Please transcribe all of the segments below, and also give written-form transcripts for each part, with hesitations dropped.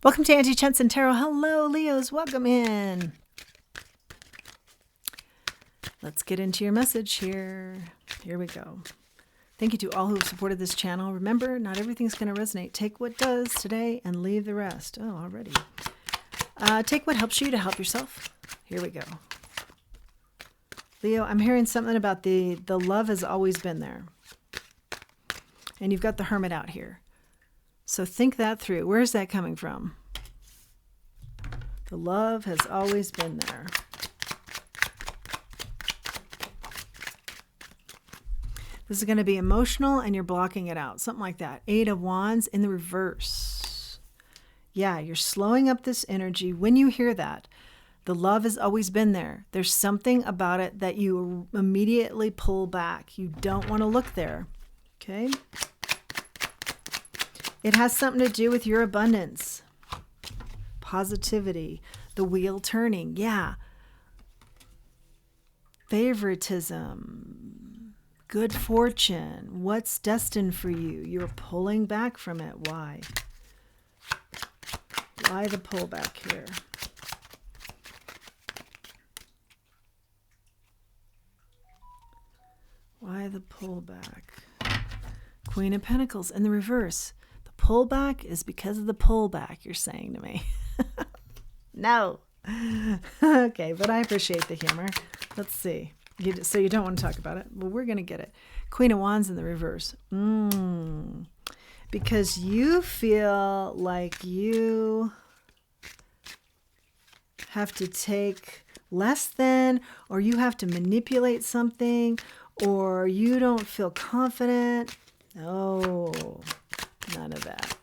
Welcome to Angie Chenson Tarot. Hello, Leos. Welcome in. Let's get into your message here. Here we go. Thank you to all who have supported this channel. Remember, not everything's going to resonate. Take what does today and leave the rest. Oh, already. Take what helps you to help yourself. Here we go. Leo, I'm hearing something about the love has always been there. And you've got the Hermit out here. So think that through. Where is that coming from? The love has always been there. This is going to be emotional and you're blocking it out. Something like that. 8 of Wands in the reverse. Yeah, you're slowing up this energy. When you hear that, the love has always been there. There's something about it that you immediately pull back. You don't want to look there. Okay? It has something to do with your abundance, positivity, the wheel turning. Yeah. Favoritism, good fortune, what's destined for you. You're pulling back from it. Why? Why the pullback here? Why the pullback? Queen of Pentacles in the reverse. Pullback is because of the pullback, you're saying to me. No. Okay, but I appreciate the humor. Let's see. So you don't want to talk about it? Well, we're going to get it. Queen of Wands in the reverse. Because you feel like you have to take less than, or you have to manipulate something, or you don't feel confident. Oh. None of that.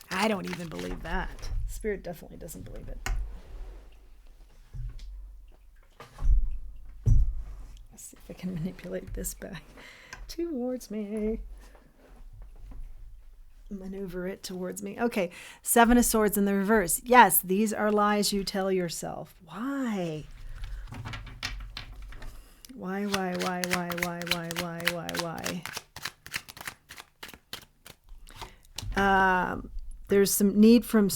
I don't even believe that. Spirit definitely doesn't believe it. Let's see if I can manipulate this back towards me. Maneuver it towards me. Okay, 7 of Swords in the reverse. Yes, these are lies you tell yourself. Why? Why? There's some need for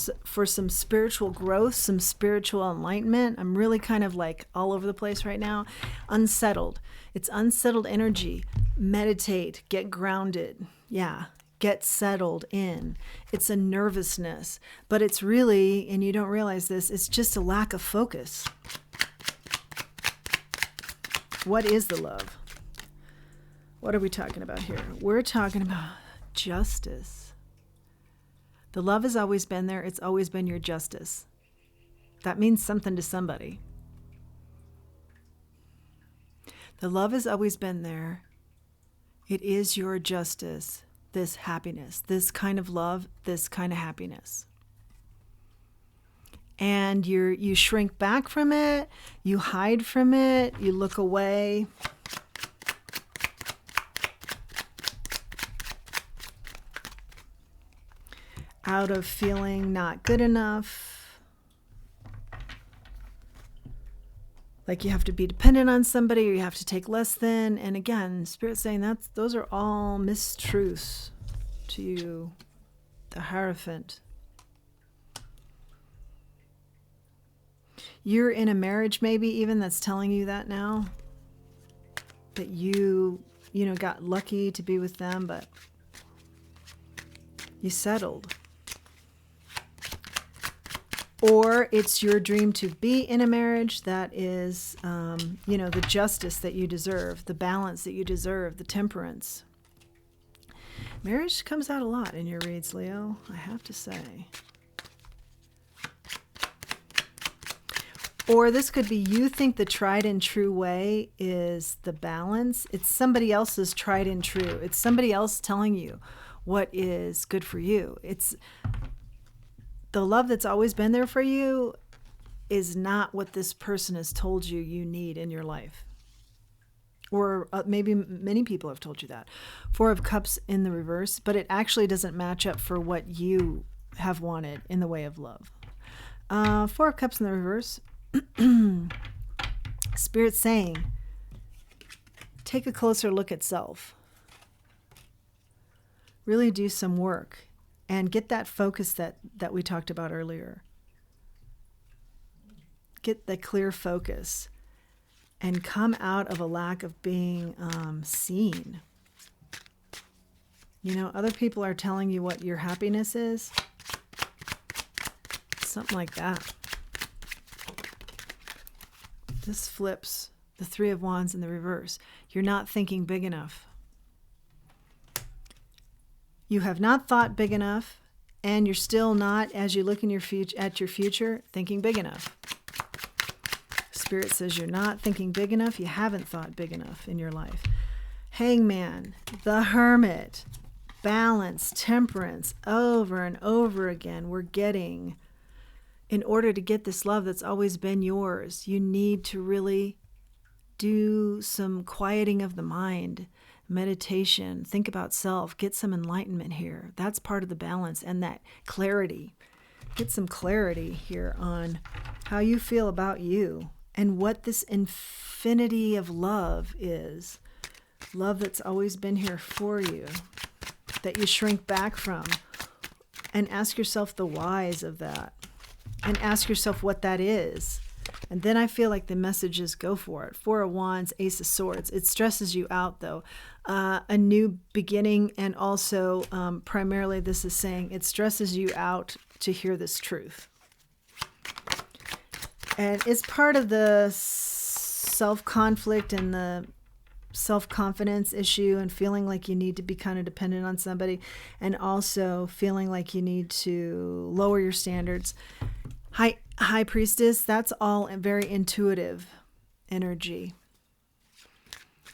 some spiritual growth, some spiritual enlightenment. I'm really kind of like all over the place right now. Unsettled. It's unsettled energy. Meditate. Get grounded. Yeah. Get settled in. It's a nervousness. But it's really, and you don't realize this, it's just a lack of focus. What is the love? What are we talking about here? We're talking about justice. The love has always been there. It's always been your justice. That means something to somebody. The love has always been there. It is your justice, this happiness, this kind of love, this kind of happiness. And you shrink back from it, you hide from it, you look away. Out of feeling not good enough, like you have to be dependent on somebody or you have to take less than. And again, Spirit's saying those are all mistruths to you, the Hierophant. You're in a marriage maybe even that's telling you that now, that you got lucky to be with them, but you settled. Or it's your dream to be in a marriage that is, the justice that you deserve, the balance that you deserve, the temperance. Marriage comes out a lot in your reads, Leo, I have to say. Or this could be you think the tried and true way is the balance. It's somebody else's tried and true. It's somebody else telling you what is good for you. It's the love that's always been there for you is not what this person has told you you need in your life. Or maybe many people have told you that. 4 of Cups in the reverse, but it actually doesn't match up for what you have wanted in the way of love. 4 of Cups in the reverse. Spirit's saying, take a closer look at self. Really do some work. and get that focus that we talked about earlier. Get the clear focus and come out of a lack of being seen. You know, other people are telling you what your happiness is. Something like that. This flips the Three of Wands in the reverse. You're not thinking big enough. You have not thought big enough, and you're still not, as you look in your at your future, thinking big enough. Spirit says you're not thinking big enough. You haven't thought big enough in your life. Hangman, the Hermit, balance, temperance, over and over again. We're getting, in order to get this love that's always been yours, you need to really do some quieting of the mind, meditation, think about self, get some enlightenment here. That's part of the balance and that clarity. Get some clarity here on how you feel about you and what this infinity of love is. Love that's always been here for you, that you shrink back from. And ask yourself the whys of that. And ask yourself what that is. And then I feel like the message is go for it. Four of Wands, Ace of Swords. It stresses you out, though. A new beginning, and also primarily this is saying it stresses you out to hear this truth. And it's part of the self-conflict and the self-confidence issue and feeling like you need to be kind of dependent on somebody, and also feeling like you need to lower your standards. High Priestess, that's all very intuitive energy.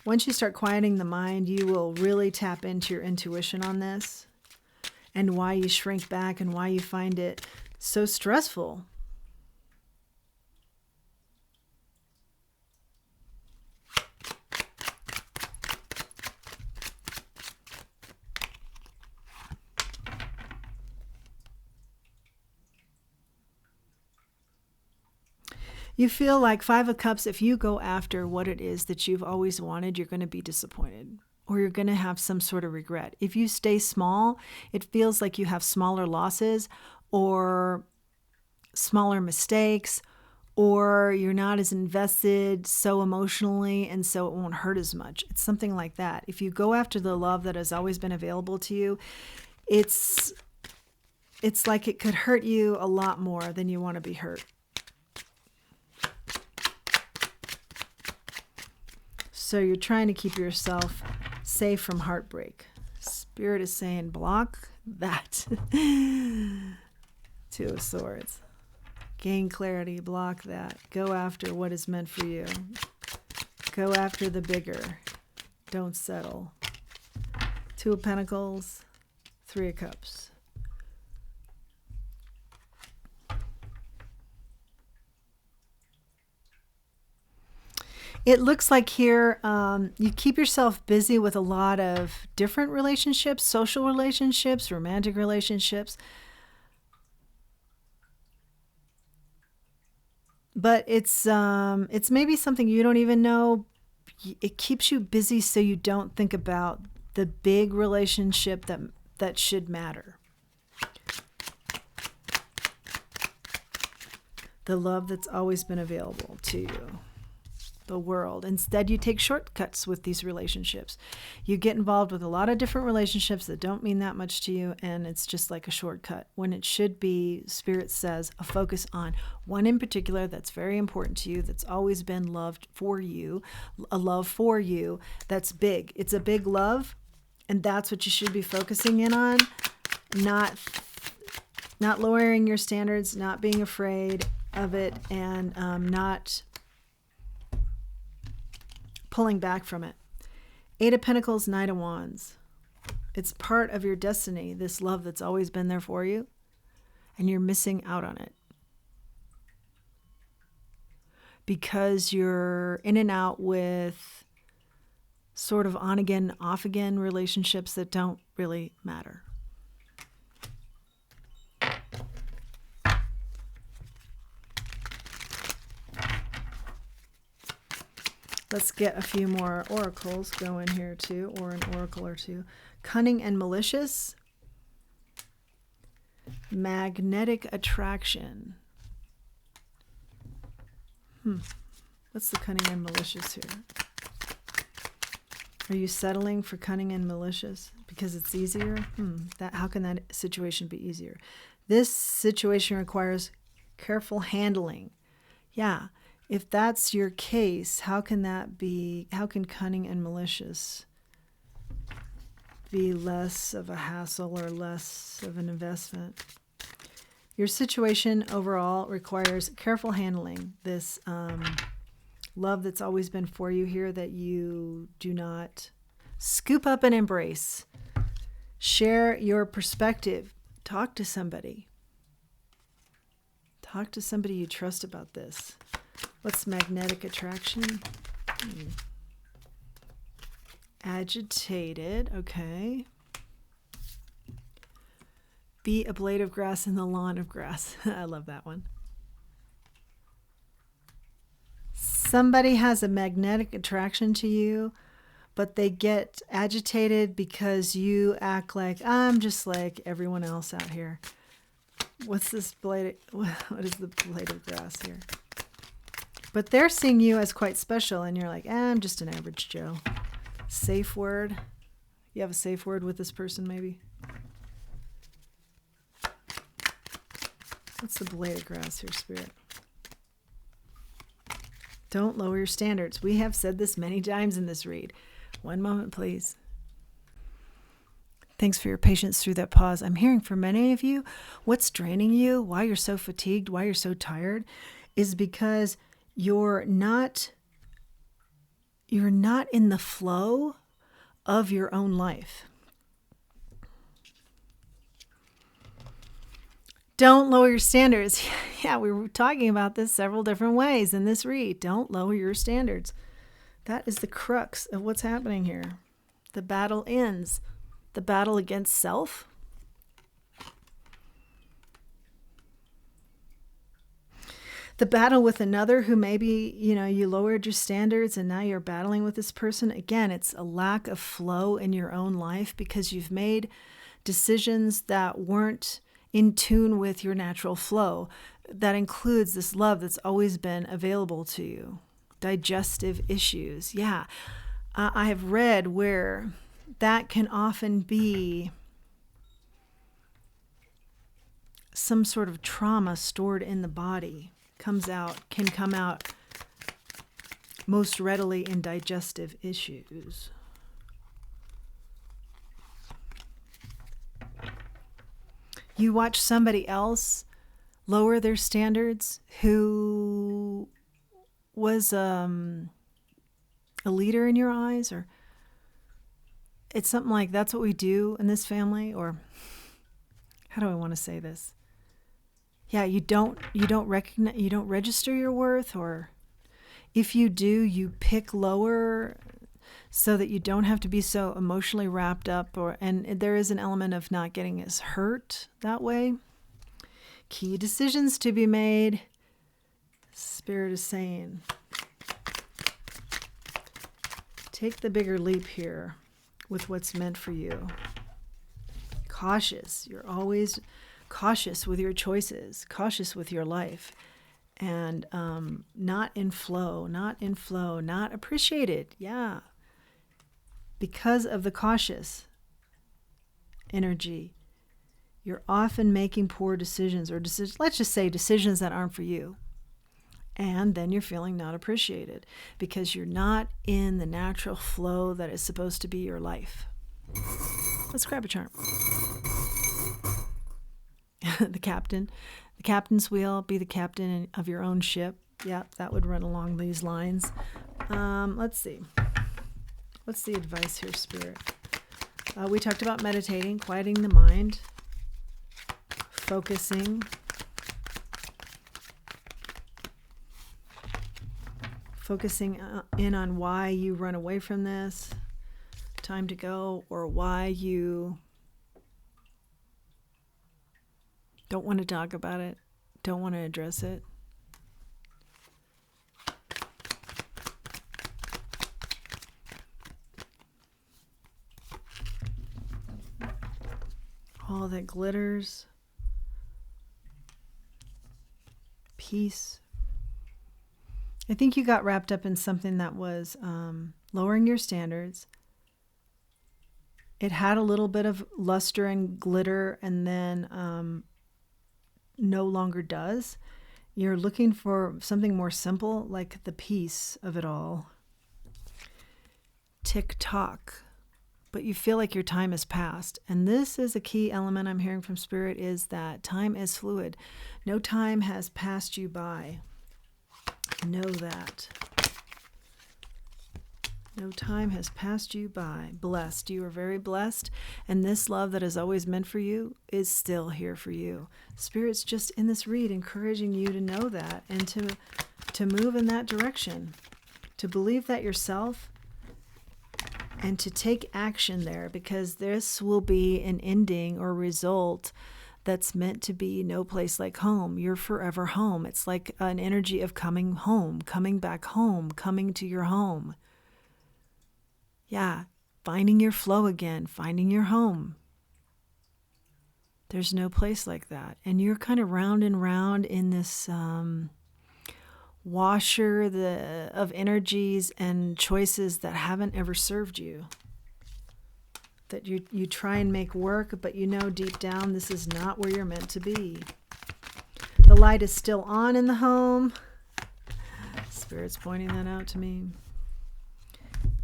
Once you start quieting the mind, you will really tap into your intuition on this and why you shrink back and why you find it so stressful. You feel like Five of Cups, if you go after what it is that you've always wanted, you're going to be disappointed or you're going to have some sort of regret. If you stay small, it feels like you have smaller losses or smaller mistakes, or you're not as invested so emotionally and so it won't hurt as much. It's something like that. If you go after the love that has always been available to you, it's like it could hurt you a lot more than you want to be hurt. So you're trying to keep yourself safe from heartbreak. Spirit is saying, block that. Two of Swords. Gain clarity, block that. Go after what is meant for you. Go after the bigger. Don't settle. Two of Pentacles, Three of Cups. It looks like here you keep yourself busy with a lot of different relationships, social relationships, romantic relationships. But it's maybe something you don't even know. It keeps you busy so you don't think about the big relationship that should matter. The love that's always been available to you. The world. Instead, you take shortcuts with these relationships. You get involved with a lot of different relationships that don't mean that much to you, and it's just like a shortcut. When it should be, Spirit says, a focus on one in particular that's very important to you, that's always been loved for you, a love for you that's big. It's a big love, and that's what you should be focusing in on, not lowering your standards, not being afraid of it, and not pulling back from it. Eight of Pentacles, Knight of Wands. It's part of your destiny, this love that's always been there for you, and you're missing out on it. Because you're in and out with sort of on again, off again relationships that don't really matter. Let's get a few more oracles going here too, or an oracle or two. Cunning and malicious. Magnetic attraction. What's the cunning and malicious here? Are you settling for cunning and malicious because it's easier? How can that situation be easier? This situation requires careful handling. Yeah, if that's your case, how can cunning and malicious be less of a hassle or less of an investment? Your situation overall requires careful handling. This love that's always been for you here that you do not scoop up and embrace. Share your perspective. Talk to somebody. Talk to somebody you trust about this. What's magnetic attraction? Agitated. Okay. Be a blade of grass in the lawn of grass. I love that one. Somebody has a magnetic attraction to you, but they get agitated because you act like, I'm just like everyone else out here. What's this blade? What is the blade of grass here? But they're seeing you as quite special, and you're like, I'm just an average Joe. Safe word. You have a safe word with this person, maybe? What's the blade of grass here, Spirit? Don't lower your standards. We have said this many times in this read. One moment, please. Thanks for your patience through that pause. I'm hearing from many of you, what's draining you, why you're so fatigued, why you're so tired, is because you're not in the flow of your own life. Don't lower your standards. Yeah, we were talking about this several different ways in this read. Don't lower your standards. That is the crux of what's happening here. The battle ends. The battle against self. The battle with another who maybe, you lowered your standards and now you're battling with this person. Again, it's a lack of flow in your own life because you've made decisions that weren't in tune with your natural flow. That includes this love that's always been available to you. Digestive issues. Yeah. I have read where that can often be some sort of trauma stored in the body. Can come out most readily in digestive issues. You watch somebody else lower their standards who was a leader in your eyes, or it's something like that's what we do in this family, or how do I want to say this? Yeah, you don't recognize, you don't register your worth, or if you do, you pick lower so that you don't have to be so emotionally wrapped up, and there is an element of not getting as hurt that way. Key decisions to be made. Spirit is saying, take the bigger leap here with what's meant for you. Cautious. You're always cautious with your choices, cautious with your life, and not in flow, not appreciated. Yeah. Because of the cautious energy, you're often making poor decisions, or let's just say decisions that aren't for you. And then you're feeling not appreciated because you're not in the natural flow that is supposed to be your life. Let's grab a charm. The captain's wheel, be the captain of your own ship. Yeah, that would run along these lines. Let's see. What's the advice here, Spirit? We talked about meditating, quieting the mind, focusing. Focusing in on why you run away from this, time to go, or why you don't want to talk about it, don't want to address it. All that glitters peace. I think you got wrapped up in something that was lowering your standards. It had a little bit of luster and glitter, and then no longer does. You're looking for something more simple, like the peace of it all. Tick-tock. But you feel like your time has passed. And this is a key element I'm hearing from Spirit, is that time is fluid. No time has passed you by. Know that. No time has passed you by. Blessed. You are very blessed. And this love that is always meant for you is still here for you. Spirit's just in this read encouraging you to know that and to move in that direction. To believe that yourself and to take action there, because this will be an ending or result that's meant to be no place like home. You're forever home. It's like an energy of coming home, coming back home, coming to your home. Yeah, finding your flow again, finding your home. There's no place like that. And you're kind of round and round in this washer of energies and choices that haven't ever served you. That you try and make work, but you know deep down this is not where you're meant to be. The light is still on in the home. Spirit's pointing that out to me.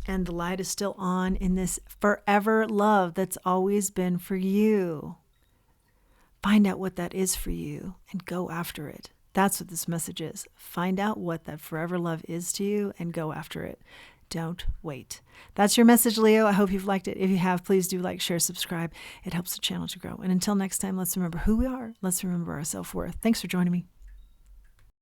And the light is still on in this forever love that's always been for you. Find out what that is for you and go after it. That's what this message is. Find out what that forever love is to you and go after it. Don't wait. That's your message, Leo. I hope you've liked it. If you have, please do like, share, subscribe. It helps the channel to grow. And until next time, let's remember who we are. Let's remember our self-worth. Thanks for joining me.